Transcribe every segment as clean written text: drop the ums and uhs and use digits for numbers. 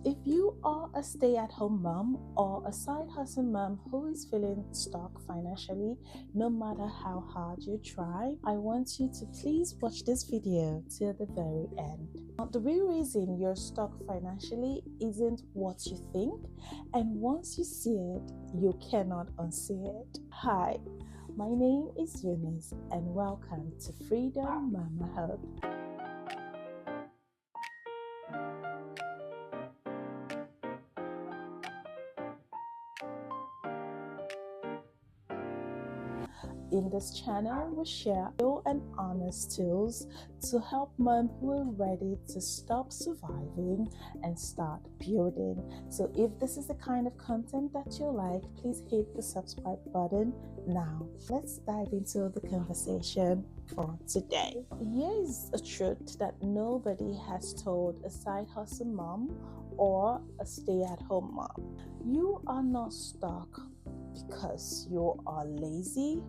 If you are a stay-at-home mom or a side hustle mom who is feeling stuck financially, no matter how hard you try, I want you to please watch this video till the very end. Now, the real reason you're stuck financially isn't what you think, and once you see it, you cannot unsee it. Hi, my name is Eunice, and welcome to Freedom Mamahood. In this channel, we share real and honest tools to help moms who are ready to stop surviving and start building. So if this is the kind of content that you like, please hit the subscribe button now. Let's dive into the conversation for today. Here is a truth that nobody has told a side hustle mom or a stay-at-home mom. You are not stuck because you are lazy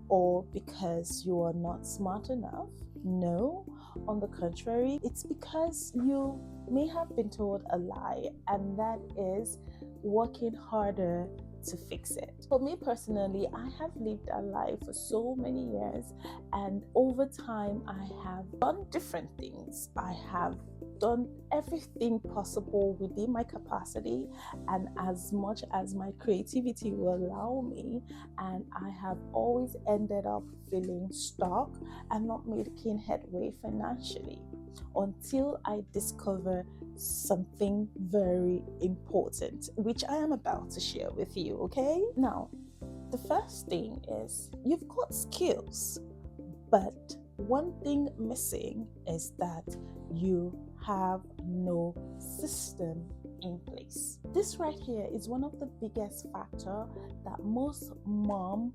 or because you are not smart enough. No, on the contrary, it's because you may have been told a lie, and that is working harder to fix it. For me personally, I have lived a life for so many years, and over time I have done different things. I have done everything possible within my capacity and as much as my creativity will allow me, and I have always ended up feeling stuck and not making headway financially until I discover something very important, which I am about to share with you. Okay, now the first thing is you've got skills, but one thing missing is that you have no system in place. This right here is one of the biggest factor that most mom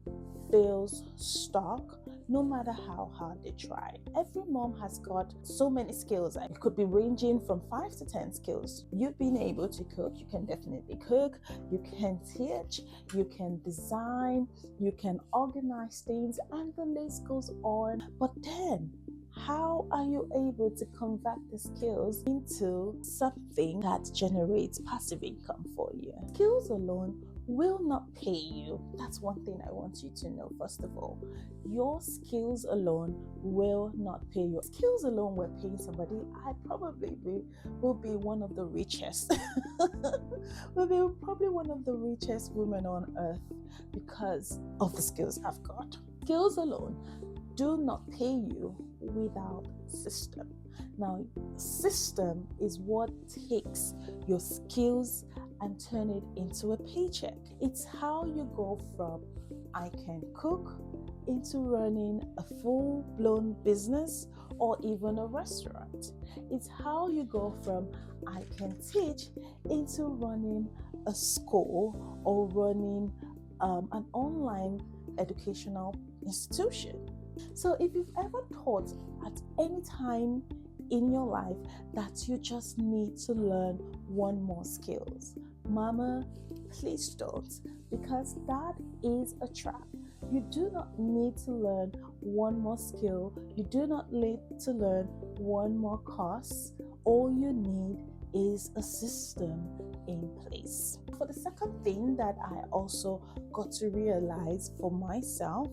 feels stuck no matter how hard they try. Every mom has got so many skills. It could be ranging from 5 to 10 skills. You've been able to cook, you can definitely cook, you can teach, you can design, you can organize things, and the list goes on. But then how are you able to convert the skills into something that generates passive income for you? Skills alone will not pay you. That's one thing I want you to know. First of all, your skills alone will not pay you. Skills alone will pay somebody. I probably will be one of the richest will be probably one of the richest women on earth because of the skills I've got. Skills alone do not pay you without system. Now, system is what takes your skills and turn it into a paycheck. It's how you go from I can cook into running a full-blown business or even a restaurant. It's how you go from I can teach into running a school or running an online educational institution. So if you've ever thought at any time in your life that you just need to learn one more skills, mama, please don't, because that is a trap. You do not need to learn one more skill. You do not need to learn one more course. All you need is a system in place. For the second thing that I also got to realize for myself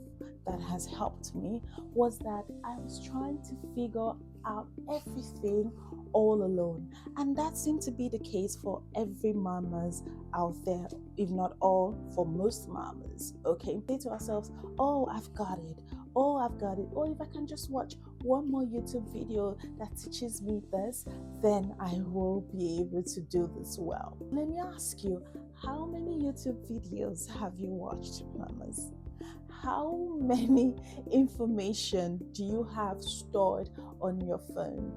that has helped me was that I was trying to figure out everything all alone, and that seemed to be the case for every mamas out there, if not all, for most mamas. Okay, say to ourselves, oh, I've got it, oh, I've got it, or if I can just watch one more YouTube video that teaches me this, then I will be able to do this well. Let me ask you, how many YouTube videos have you watched, mamas? How many information do you have stored on your phone?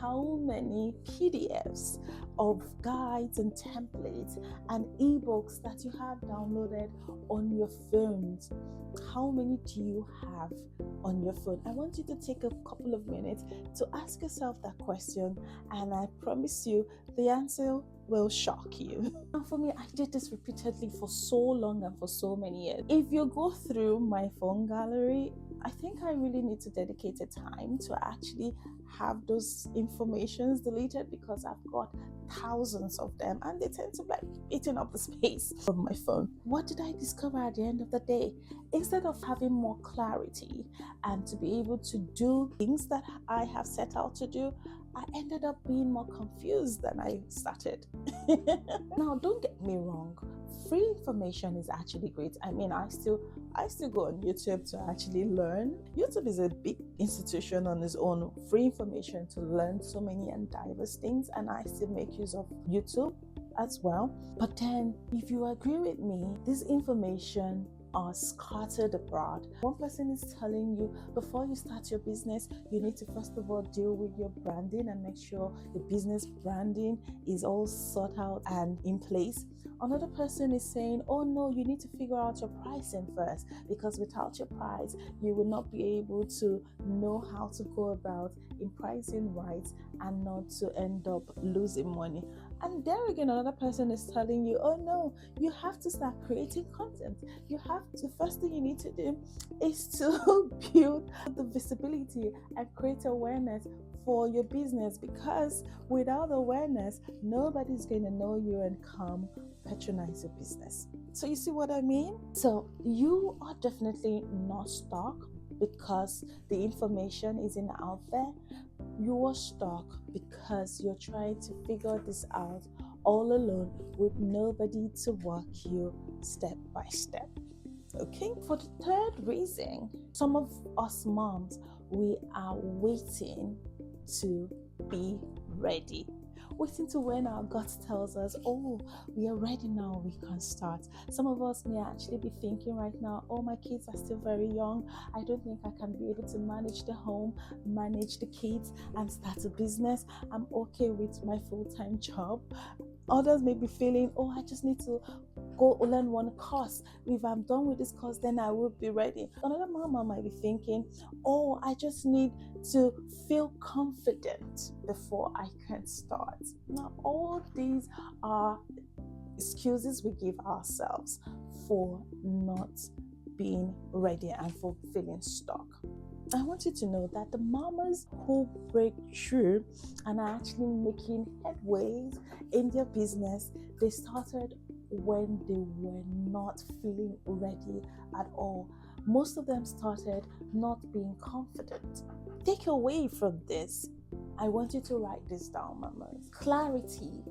How many PDFs of guides and templates and ebooks that you have downloaded on your phones? How many do you have on your phone? I want you to take a couple of minutes to ask yourself that question, and I promise you the answer will shock you. And for me, I did this repeatedly for so long and for so many years. If you go through my phone gallery, I think I really need to dedicate a time to actually have those informations deleted, because I've got thousands of them and they tend to like eating up the space from my phone. What did I discover at the end of the day? Instead of having more clarity and to be able to do things that I have set out to do, I ended up being more confused than I started. Now, don't get me wrong. Free information is actually great. I mean, I still go on YouTube to actually learn. YouTube is a big institution on its own. Free information to learn so many and diverse things, and I still make use of YouTube as well. But then, if you agree with me, this information are scattered abroad. One person is telling you before you start your business, you need to first of all deal with your branding and make sure the business branding is all sorted out and in place. Another person is saying, oh no, you need to figure out your pricing first, because without your price, you will not be able to know how to go about in pricing right and not to end up losing money. And there again, another person is telling you, oh no, you have to start creating content. The first thing you need to do is to build the visibility and create awareness for your business, because without awareness, nobody's going to know you and come patronize your business. So you see what I mean? So you are definitely not stuck because the information isn't out there. You are stuck because you're trying to figure this out all alone with nobody to walk you step by step. Okay? For the third reason, some of us moms, we are waiting to be ready. Waiting to when our gut tells us, oh, we are ready now, we can start. Some of us may actually be thinking right now, oh, my kids are still very young. I don't think I can be able to manage the home, manage the kids, and start a business. I'm okay with my full-time job. Others may be feeling, oh, I just need to go learn one course. If I'm done with this course, then I will be ready. Another mama might be thinking, oh, I just need to feel confident before I can start. Now, all these are excuses we give ourselves for not being ready and for feeling stuck. I want you to know that the mamas who break through and are actually making headways in their business, they started when they were not feeling ready at all. Most of them started not being confident. Take away from this, I want you to write this down, mamas. Clarity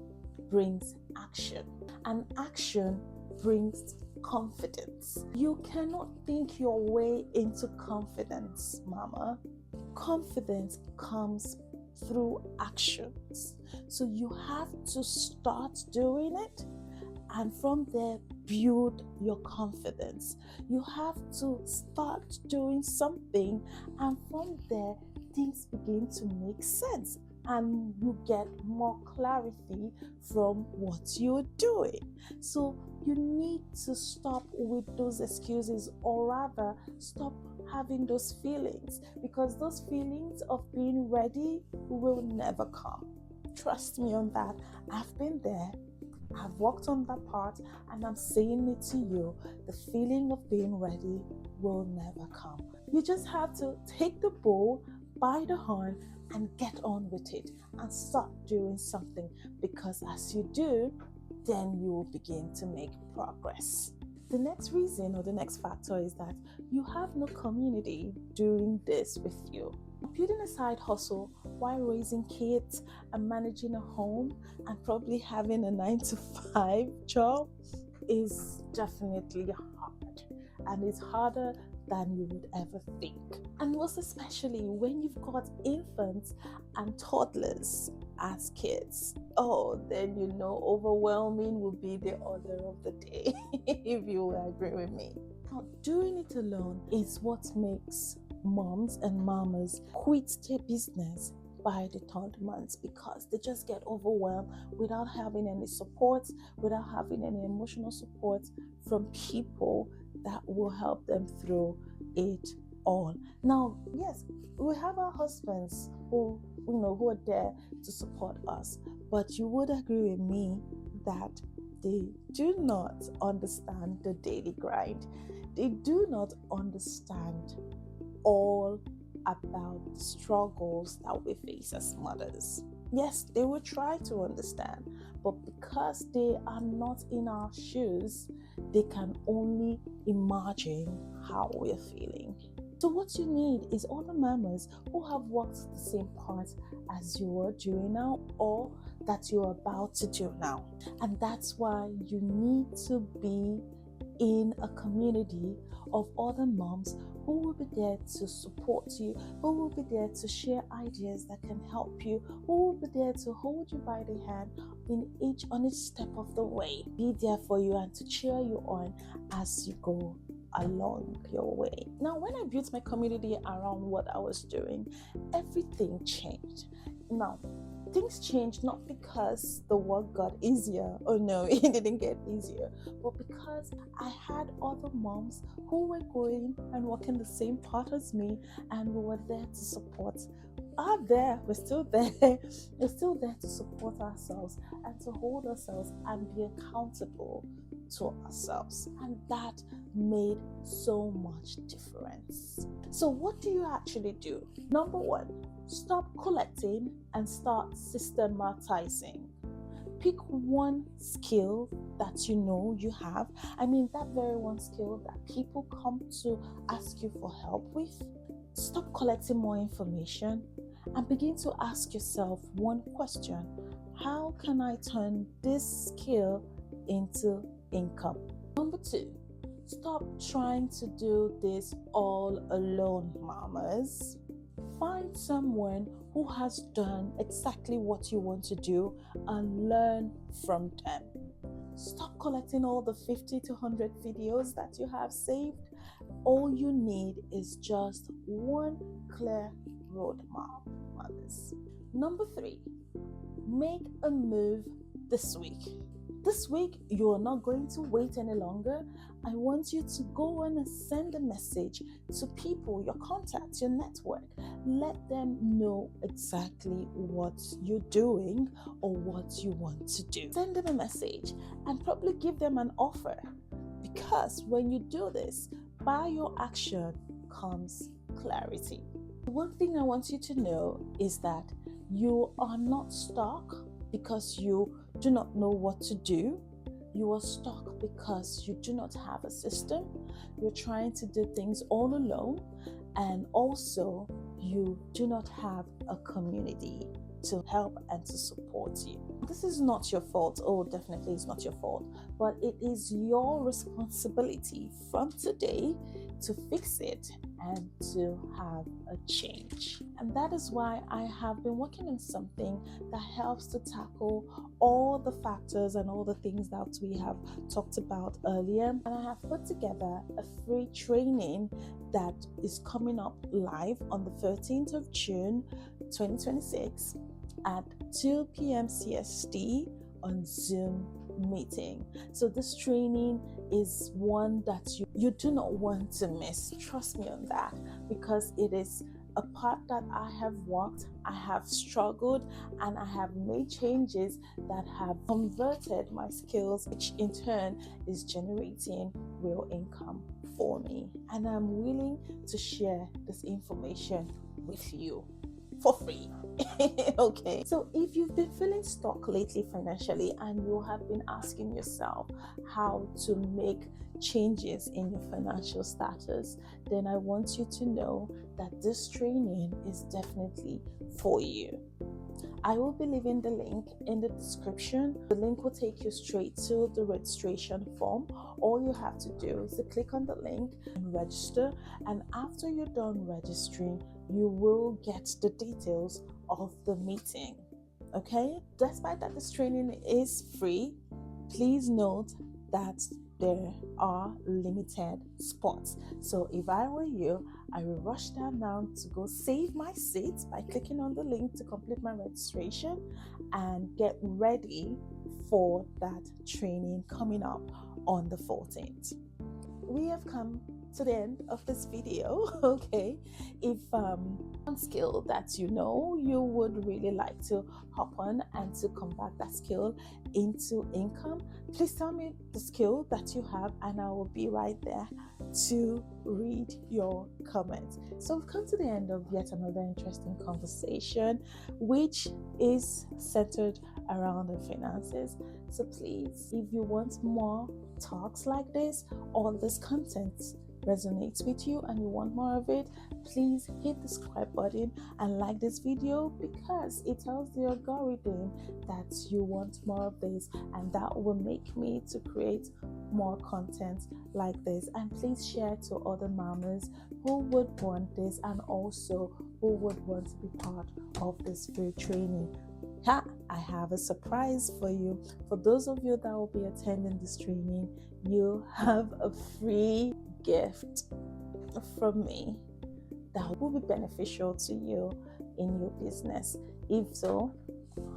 brings action, and action brings confidence. You cannot think your way into confidence, mama. Confidence comes through actions. So you have to start doing it, and from there, build your confidence. You have to start doing something, and from there, things begin to make sense, and you get more clarity from what you're doing. So you need to stop with those excuses, or rather stop having those feelings, because those feelings of being ready will never come. Trust me on that. I've been there. I've walked on that part, and I'm saying it to you. The feeling of being ready will never come. You just have to take the bull by the horn and get on with it and start doing something, because as you do, then you will begin to make progress. The next reason, or the next factor, is that you have no community doing this with you. Building a side hustle while raising kids and managing a home and probably having a 9-to-5 job is definitely hard, and it's harder than you would ever think. And most especially when you've got infants and toddlers as kids. Oh, then you know overwhelming will be the order of the day, if you will agree with me. Now, doing it alone is what makes moms and mamas quit their business by the third month, because they just get overwhelmed without having any support, without having any emotional support from people that will help them through it all. Now, yes, we have our husbands who are there to support us, but you would agree with me that they do not understand the daily grind. They do not understand all about the struggles that we face as mothers. Yes, they will try to understand, but because they are not in our shoes, they can only imagine how we're feeling. So what you need is all the mamas who have walked the same path as you are doing now, or that you're about to do now. And that's why you need to be in a community of other moms who will be there to support you, who will be there to share ideas that can help you, who will be there to hold you by the hand on each step of the way, be there for you and to cheer you on as you go along your way. Now, when I built my community around what I was doing, everything changed. Now, things changed not because the work got easier. Oh no, it didn't get easier, but because I had other moms who were going and walking the same path as me, and we were there to support. We're still there. We're still there to support ourselves and to hold ourselves and be accountable to ourselves. And that made so much difference. So what do you actually do? Number one, stop collecting and start systematizing. Pick one skill that you know you have. I mean, that very one skill that people come to ask you for help with. Stop collecting more information and begin to ask yourself one question: how can I turn this skill into income? Number two, stop trying to do this all alone, mamas. Find someone who has done exactly what you want to do and learn from them. Stop collecting all the 50 to 100 videos that you have saved. All you need is just one clear roadmap, mothers. Number three, make a move this week. This week, you are not going to wait any longer. I want you to go and send a message to people, your contacts, your network. Let them know exactly what you're doing or what you want to do. Send them a message and probably give them an offer. Because when you do this, by your action comes clarity. One thing I want you to know is that you are not stuck because you do not know what to do. You are stuck because you do not have a system. You're trying to do things all alone, and also you do not have a community to help and to support you. This is not your fault. Oh, definitely it's not your fault, but it is your responsibility from today to fix it and to have a change. And that is why I have been working on something that helps to tackle all the factors and all the things that we have talked about earlier. And I have put together a free training that is coming up live on the 13th of June 2026 at 2 p.m. CST on Zoom meeting. So this training is one that you do not want to miss. Trust me on that, because it is a part that I have worked, I have struggled, and I have made changes that have converted my skills, which in turn is generating real income for me. And I'm willing to share this information with you for free. Okay, so if you've been feeling stuck lately financially and you have been asking yourself how to make changes in your financial status, then I want you to know that this training is definitely for you. I will be leaving the link in the description. The link will take you straight to the registration form. All you have to do is to click on the link and register. And after you're done registering, you will get the details of the meeting. Okay? Despite that this training is free, please note that there are limited spots. So if I were you, I will rush down now to go save my seat by clicking on the link to complete my registration and get ready for that training coming up on the 14th. we have come to the end of this video. Okay, if one skill that you would really like to hop on and to convert that skill into income, please tell me the skill that you have and I will be right there to read your comments. So we've come to the end of yet another interesting conversation, which is centered around the finances. So please, if you want more talks like this, or this content resonates with you and you want more of it, please hit the subscribe button and like this video, because it tells the algorithm that you want more of this, and that will make me to create more content like this. And please share to other mamas who would want this and also who would want to be part of this free training. I have a surprise for you. For those of you that will be attending this training, you have a free gift from me that will be beneficial to you in your business. If so,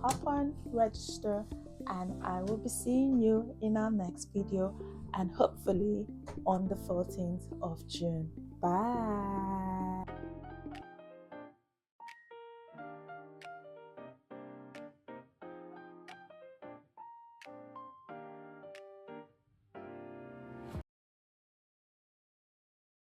hop on, register, and I will be seeing you in our next video, and hopefully on the 14th of June. Bye.